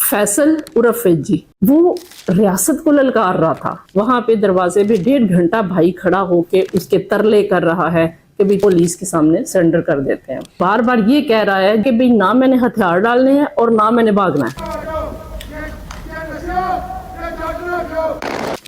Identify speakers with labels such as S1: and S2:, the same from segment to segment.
S1: फैसल उर्फ फैजी वो रियासत को ललकार रहा था। वहां पे दरवाजे पे 1.5 घंटा भाई खड़ा होके उसके तरले कर रहा है कि भाई पुलिस के सामने सरेंडर कर देते हैं। बार बार ये कह रहा है कि भाई ना मैंने हथियार डालने हैं और ना मैंने भागना है।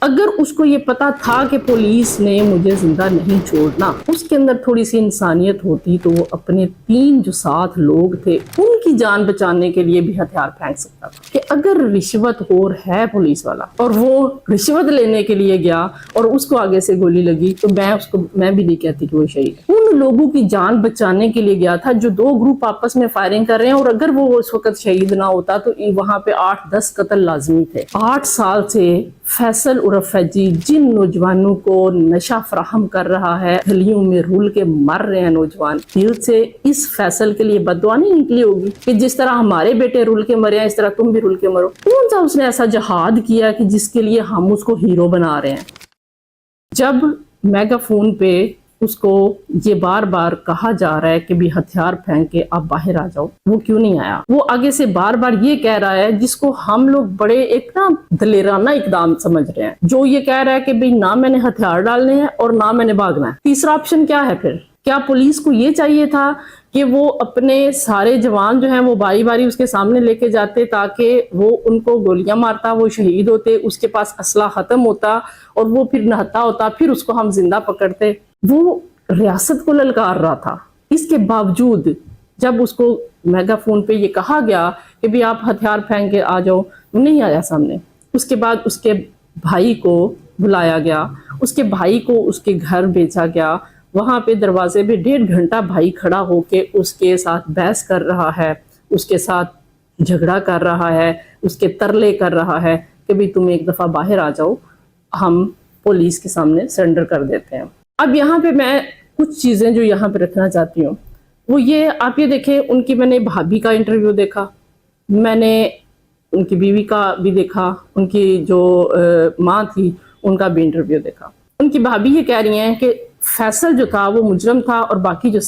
S1: अगर उसको ये पता था कि पुलिस ने मुझे जिंदा नहीं छोड़ना, उसके अंदर थोड़ी सी इंसानियत होती तो वो अपने 3 जो साथ लोग थे उनकी जान बचाने के लिए भी हथियार फेंक सकता था। कि अगर रिश्वतखोर है पुलिस वाला और वो रिश्वत लेने के लिए गया और उसको आगे से गोली लगी तो मैं भी नहीं कहती कि वो शहीद है। उन लोगों की जान बचाने के लिए गया था जो 2 ग्रुप आपस में फायरिंग कर रहे हैं, और अगर वो उस वक्त शहीद ना होता तो वहां पे 8-10 कत्ल लाजमी थे। 8 साल से फैसल उर्फ फैजी जिन नौजवानों को नशा फराहम कर रहा है, गलियों में रुल के मर रहे हैं नौजवान, दिल से इस फैसल के लिए बददुआ नहीं निकली होगी कि जिस तरह हमारे बेटे रुल के मरे हैं इस तरह तुम भी रुल के मरो। कौन सा उसने ऐसा जहाद किया कि जिसके लिए हम उसको हीरो बना रहे हैं। जब मेगाफोन पे उसको ये बार बार कहा जा रहा है कि भी हथियार फेंक के आप बाहर आ जाओ, वो क्यों नहीं आया? वो आगे से बार बार ये कह रहा है जिसको हम लोग बड़े एक ना दलेराना इकदाम समझ रहे हैं, जो ये कह रहा है कि भाई ना मैंने हथियार डालने हैं और ना मैंने भागना है। तीसरा ऑप्शन क्या है फिर? क्या पुलिस को ये चाहिए था कि वो अपने सारे जवान जो हैं वो बारी बारी उसके सामने लेके जाते ताकि वो उनको गोलियां मारता, वो शहीद होते, उसके पास असला खत्म होता और वो फिर नहता होता, फिर उसको हम जिंदा पकड़ते? वो रियासत को ललकार रहा था। इसके बावजूद जब उसको मेगाफोन पे ये कहा गया कि भी आप हथियार फेंक के आ जाओ, नहीं आया सामने। उसके बाद उसके भाई को बुलाया गया, उसके भाई को उसके घर भेजा गया। वहां पे दरवाजे पे 1.5 घंटा भाई खड़ा होके उसके साथ बहस कर रहा है, उसके साथ झगड़ा कर रहा है, उसके तरले कर रहा है कि भी तुम एक दफा बाहर आ जाओ, हम पुलिस के सामने सरेंडर कर देते हैं। अब यहाँ पे मैं कुछ चीजें जो यहाँ पे रखना चाहती हूँ वो ये, आप ये देखें, उनकी मैंने भाभी का इंटरव्यू देखा, मैंने उनकी बीवी का भी देखा, उनकी जो माँ थी उनका भी इंटरव्यू देखा। उनकी भाभी ये कह रही हैं कि फैसल जो था वो मुजरम था और बाकी जो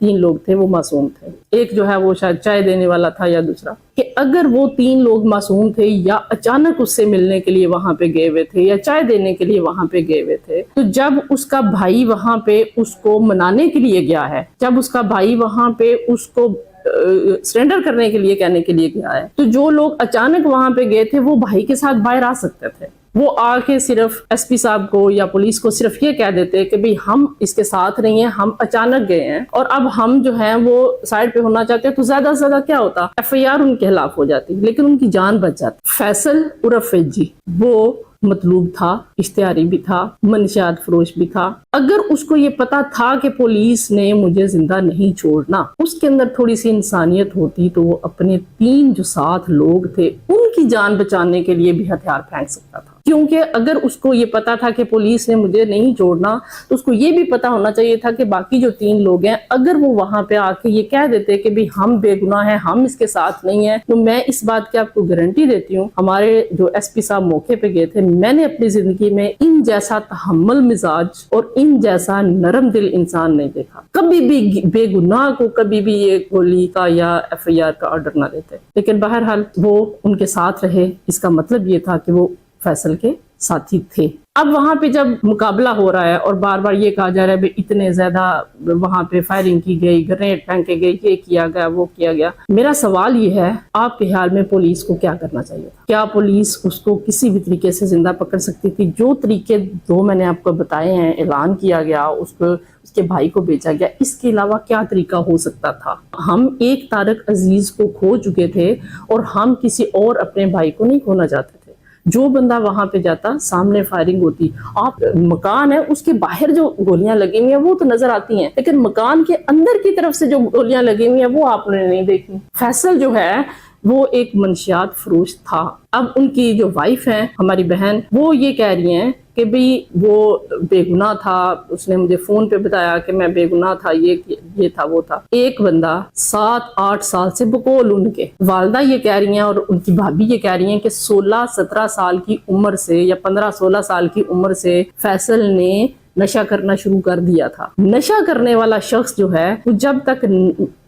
S1: 3 लोग थे वो मासूम थे। एक जो है वो शायद चाय देने वाला था या दूसरा, कि अगर वो 3 लोग मासूम थे या अचानक उससे मिलने के लिए वहां पे गए हुए थे या चाय देने के लिए वहां पे गए हुए थे, तो जब उसका भाई वहां पे उसको मनाने के लिए गया है, जब उसका भाई वहां पे उसको सरेंडर करने के लिए कहने के लिए गया है, तो जो लोग अचानक वहां पे गए थे वो भाई के साथ बाहर आ सकते थे। वो आके सिर्फ एसपी साहब को या पुलिस को सिर्फ ये कह देते कि भाई हम इसके साथ नहीं हैं, हम अचानक गए हैं और अब हम जो हैं वो साइड पे होना चाहते हैं, तो ज्यादा से ज्यादा क्या होता, एफआईआर उनके खिलाफ हो जाती, लेकिन उनकी जान बच जाती। फैसल उर्फ फैजी वो मतलूब था, इश्तिहारी भी था, मंशियात फरोश भी था। अगर उसको ये पता था कि पुलिस ने मुझे जिंदा नहीं छोड़ना, उसके अंदर थोड़ी सी इंसानियत होती तो वो अपने 3 जो साथ लोग थे उनकी जान बचाने के लिए भी हथियार फेंक सकता था। क्योंकि अगर उसको ये पता था कि पुलिस ने मुझे नहीं छोड़ना, तो उसको ये भी पता होना चाहिए था कि बाकी जो 3 लोग हैं, अगर वो वहां पे आके ये कह देते कि भाई हम बेगुनाह हैं, हम इसके साथ नहीं है, तो मैं इस बात की आपको गारंटी देती हूँ, हमारे जो एसपी साहब मौके पे गए थे, मैंने अपनी जिंदगी में इन जैसा तहम्मुल मिजाज और इन जैसा नरम दिल इंसान नहीं देखा। कभी भी बेगुनाह को कभी भी ये गोली का या एफआईआर का ऑर्डर ना देते, लेकिन बहरहाल वो उनके साथ रहे। इसका मतलब ये था कि वो फैसल के साथी थे। अब वहां पे जब मुकाबला हो रहा है और बार बार ये कहा जा रहा है इतने ज्यादा वहां पे फायरिंग की गई, ग्रेनेड फेंके गए, ये किया गया, वो किया गया, मेरा सवाल ये है, आपके ख्याल में पुलिस को क्या करना चाहिए था? क्या पुलिस उसको किसी भी तरीके से जिंदा पकड़ सकती थी? जो तरीके 2 मैंने आपको बताए हैं, ऐलान किया गया, उसको उसके भाई को भेजा गया, इसके अलावा क्या तरीका हो सकता था? हम एक तारक अजीज को खो चुके थे और हम किसी और अपने भाई को नहीं खोना चाहते थे। जो बंदा वहां पे जाता, सामने फायरिंग होती, आप मकान है उसके बाहर जो गोलियां लगी हुई हैं वो तो नजर आती हैं, लेकिन मकान के अंदर की तरफ से जो गोलियां लगी हुई हैं वो आपने नहीं देखी। फैसल जो है वो एक मंशियात फरोश था। अब उनकी जो वाइफ है, हमारी बहन, वो ये कह रही हैं कि भाई वो बेगुनाह था, उसने मुझे फोन पे बताया कि मैं बेगुनाह था, ये था, वो था। एक बंदा 7-8 साल से बकौल उनके वालदा ये कह रही हैं और उनकी भाभी ये कह रही हैं कि 16-17 साल की उम्र से या 15-16 साल की उम्र से फैसल ने नशा करना शुरू कर दिया था। नशा करने वाला शख्स जो है वो जब तक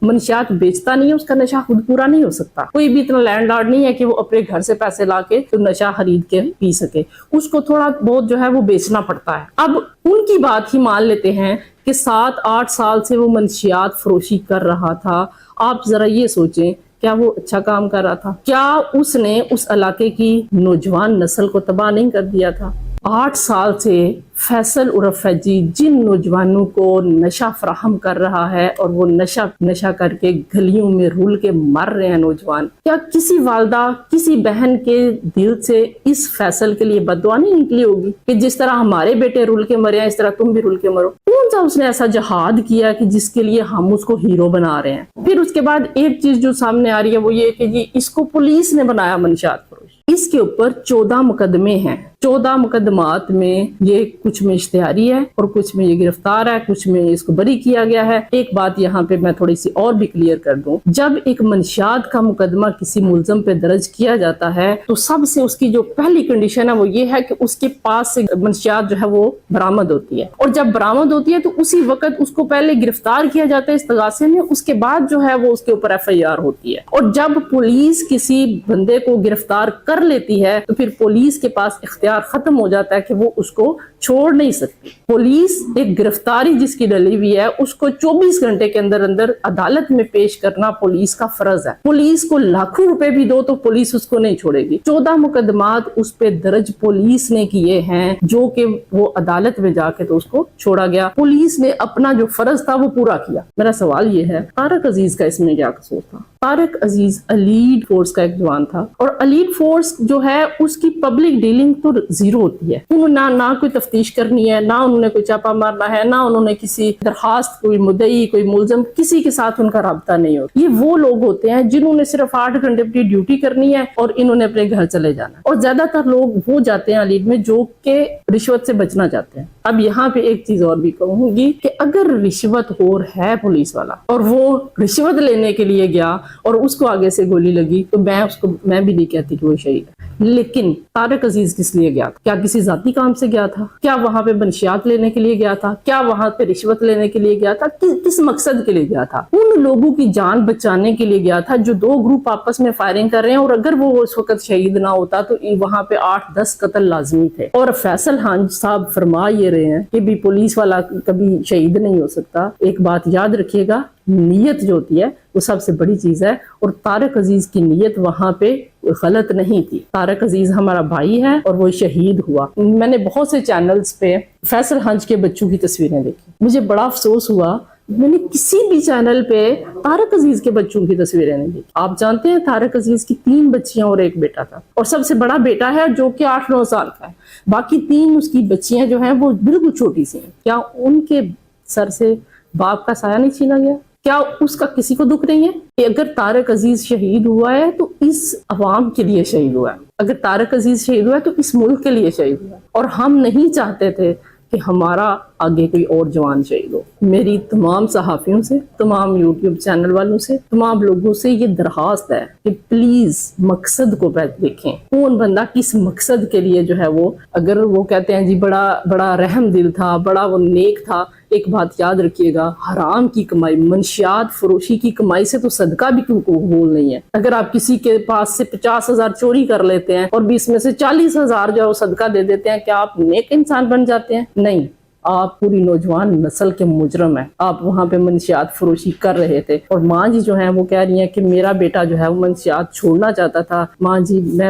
S1: मंशियात बेचता नहीं है उसका नशा खुद पूरा नहीं हो सकता। कोई भी इतना लैंडलॉर्ड नहीं है कि वो अपने घर से पैसे लाके तो नशा खरीद के पी सके, उसको थोड़ा बहुत जो है वो बेचना पड़ता है। अब उनकी बात ही मान लेते हैं कि 7-8 साल से वो मंशियात फरोशी कर रहा था। आप जरा ये सोचें, क्या वो अच्छा काम कर रहा था? क्या उसने उस इलाके की नौजवान नस्ल को तबाह नहीं कर दिया था? 8 साल से फैसल उर्फ फैजी जिन नौजवानों को नशा फराहम कर रहा है और वो नशा करके गलियों में रुल के मर रहे हैं नौजवान, क्या किसी वालदा किसी बहन के दिल से इस फैसल के लिए बददुआ नहीं निकली होगी कि जिस तरह हमारे बेटे रुल के मरे हैं इस तरह तुम भी रुल के मरो? कौन सा उसने ऐसा जहाद किया कि जिसके लिए हम उसको हीरो बना रहे हैं? फिर उसके बाद एक चीज जो सामने आ रही है वो ये कि जी इसको पुलिस ने बनाया मंशियात फरोश। इसके ऊपर 14 मुकदमे हैं। 14 मुकदमात में ये कुछ में इश्तिहारी है और कुछ में ये गिरफ्तार है, कुछ में इसको बरी किया गया है। एक बात यहाँ पे मैं थोड़ी सी और भी क्लियर कर दूं, जब एक मंशियात का मुकदमा किसी मुलजम पे दर्ज किया जाता है तो सबसे उसकी जो पहली कंडीशन है वो ये है कि उसके पास से मंशियात जो है वो बरामद होती है, और जब बरामद होती है तो उसी वक्त उसको पहले गिरफ्तार किया जाता है इस्तगासे में, उसके बाद जो है वो उसके ऊपर FIR होती है। और जब पुलिस किसी बंदे को गिरफ्तार कर लेती है तो फिर पुलिस के पास इख्तियार खत्म हो जाता है कि वो उसको छोड़ नहीं सकती। पुलिस एक गिरफ्तारी जिसकी डली हुई है उसको 24 घंटे के अंदर अंदर अदालत में पेश करना पुलिस का फर्ज है। पुलिस को लाखों रुपए भी दो तो पुलिस उसको नहीं छोड़ेगी। 14 मुकदमात उस पे दर्ज पुलिस ने किए हैं जो कि वो अदालत में जाके तो उसको छोड़ा गया। पुलिस ने अपना जो फर्ज था वो पूरा किया। मेरा सवाल ये है, तारिक अजीज का इसमें क्या कसूर था? तारिक अजीज एलीट फोर्स का एक जवान था और एलीट फोर्स जो है उसकी पब्लिक डीलिंग तो जीरो होती है। उन्होंने ना कोई तफ्तीश करनी है, ना उन्होंने कोई छापा मारना है, ना उन्होंने किसी दरखास्त, कोई मुद्दई, कोई मुलजम, किसी के साथ उनका राब्ता नहीं होता। ये वो लोग होते हैं जिन्होंने सिर्फ 8 घंटे अपनी ड्यूटी करनी है और इन्होंने अपने घर चले जाना। और ज्यादातर लोग वो जाते हैं एलीट में जो के रिश्वत से बचना चाहते हैं। अब यहाँ पे एक चीज और भी कहूंगी कि अगर रिश्वतखोर है पुलिस वाला और वो रिश्वत लेने के लिए गया और उसको आगे से गोली लगी तो मैं भी नहीं कहती कि वो शहीद है। लेकिन तारिक अजीज किस लिए गया था? क्या किसी जाती काम से गया था? क्या वहां पे मंशियात लेने के लिए गया था? क्या वहां पे रिश्वत लेने के लिए गया था? किस मकसद के लिए गया था? उन लोगों की जान बचाने के लिए गया था जो 2 ग्रुप आपस में फायरिंग कर रहे हैं, और अगर वो उस वक्त शहीद ना होता तो वहां पे 8-10 कत्ल लाजमी थे। और फैसल हांज साहब फरमा ये रहे हैं कि भी पुलिस वाला कभी शहीद नहीं हो सकता। एक बात याद रखिएगा, नीयत जो होती है वो सबसे बड़ी चीज है, और तारिक अजीज की नीयत वहां पे गलत नहीं थी। तारिक अजीज हमारा भाई है और वो शहीद हुआ। मैंने बहुत से चैनल्स पे फैसल हंज के बच्चों की तस्वीरें देखी, मुझे बड़ा अफसोस हुआ मैंने किसी भी चैनल पे तारिक अजीज के बच्चों की तस्वीरें नहीं देखी। आप जानते हैं तारिक अजीज की 3 बच्चियां और 1 बेटा था, और सबसे बड़ा बेटा है जो कि 8-9 साल का है। बाकी 3 उसकी बच्चियां जो हैं वो बिल्कुल छोटी सी हैं। क्या उनके सर से बाप का साया नहीं छीना गया? क्या उसका किसी को दुख नहीं है कि अगर तारिक अजीज शहीद हुआ है तो इस अवाम के लिए शहीद हुआ है? अगर तारिक अजीज शहीद हुआ है तो इस मुल्क के लिए शहीद हुआ है। और हम नहीं चाहते थे कि हमारा आगे कोई और जवान शहीद हो। मेरी तमाम सहाफियों से, तमाम यूट्यूब चैनल वालों से, तमाम लोगों से ये दरखास्त है कि प्लीज मकसद को देखें। कौन बंदा किस मकसद के लिए जो है वो, अगर वो कहते हैं जी बड़ा रहम दिल था, बड़ा वो नेक था, एक बात याद रखिएगा, हराम की कमाई, मंशियात फरोशी की कमाई से तो सदका भी क्यों कबूल नहीं है। अगर आप किसी के पास से 50,000 चोरी कर लेते हैं और 20 में से 40,000 जो है वो सदका दे देते हैं, क्या आप नेक इंसान बन जाते हैं? नहीं, आप पूरी नौजवान नस्ल के मुजरम है। आप वहां पे मंशियात फरोशी कर रहे थे, और माँ जी जो है वो कह रही है कि मेरा बेटा जो है वो मंशियात छोड़ना चाहता था। माँ जी,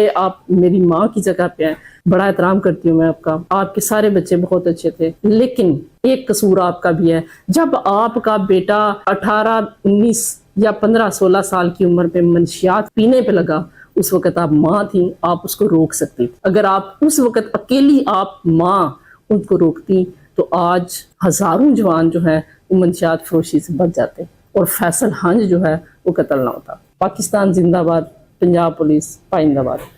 S1: आप मेरी माँ की जगह पे हैं, बड़ा एहतराम करती हूँ मैं आपका। आपके सारे बच्चे बहुत अच्छे थे, लेकिन एक कसूर आपका भी है। जब आपका बेटा 18, 19 या 15, 16 साल की उम्र पे मंशियात पीने पे लगा, उस वक्त आप माँ थी, आप उसको रोक सकती। अगर आप उस वक्त अकेली आप माँ उनको रोकती तो आज हजारों जवान जो है वो मंशियात फरोशी से बच जाते और फैसल हंज जो है वो कत्ल ना होता। पाकिस्तान जिंदाबाद, पंजाब पुलिस पाइंदाबाद।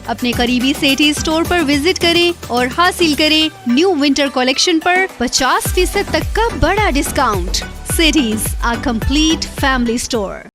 S2: अपने करीबी सेठी स्टोर पर विजिट करें और हासिल करें न्यू विंटर कलेक्शन पर 50% तक का बड़ा discount. Cities, a complete family store.